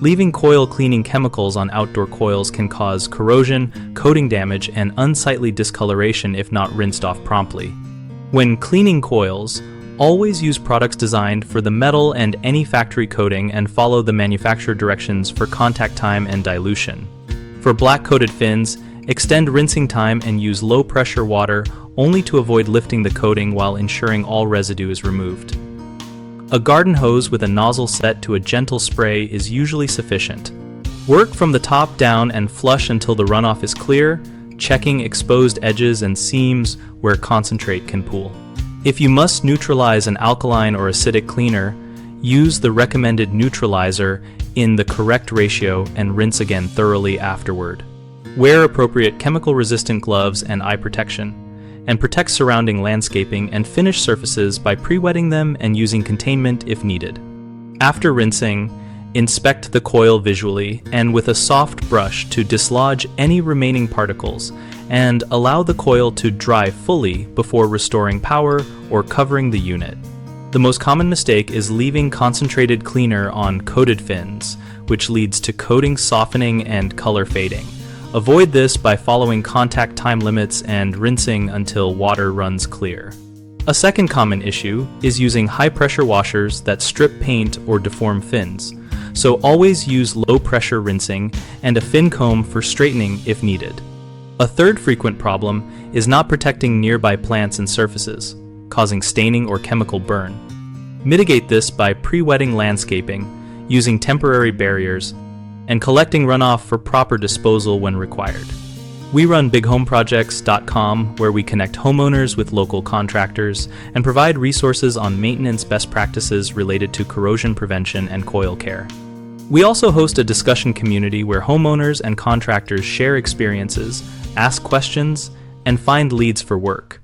Leaving coil cleaning chemicals on outdoor coils can cause corrosion, coating damage, and unsightly discoloration if not rinsed off promptly. When cleaning coils, always use products designed for the metal and any factory coating and follow the manufacturer directions for contact time and dilution. For black-coated fins, extend rinsing time and use low-pressure water only to avoid lifting the coating while ensuring all residue is removed. A garden hose with a nozzle set to a gentle spray is usually sufficient. Work from the top down and flush until the runoff is clear, checking exposed edges and seams where concentrate can pool. If you must neutralize an alkaline or acidic cleaner, use the recommended neutralizer in the correct ratio and rinse again thoroughly afterward. Wear appropriate chemical-resistant gloves and eye protection, and protect surrounding landscaping and finished surfaces by pre-wetting them and using containment if needed. After rinsing, inspect the coil visually and with a soft brush to dislodge any remaining particles and allow the coil to dry fully before restoring power or covering the unit. The most common mistake is leaving concentrated cleaner on coated fins, which leads to coating softening and color fading. Avoid this by following contact time limits and rinsing until water runs clear. A second common issue is using high-pressure washers that strip paint or deform fins, so always use low-pressure rinsing and a fin comb for straightening if needed. A third frequent problem is not protecting nearby plants and surfaces, causing staining or chemical burn. Mitigate this by pre-wetting landscaping, using temporary barriers, and collecting runoff for proper disposal when required. We run bighomeprojects.com, where we connect homeowners with local contractors and provide resources on maintenance best practices related to corrosion prevention and coil care. We also host a discussion community where homeowners and contractors share experiences, ask questions, and find leads for work.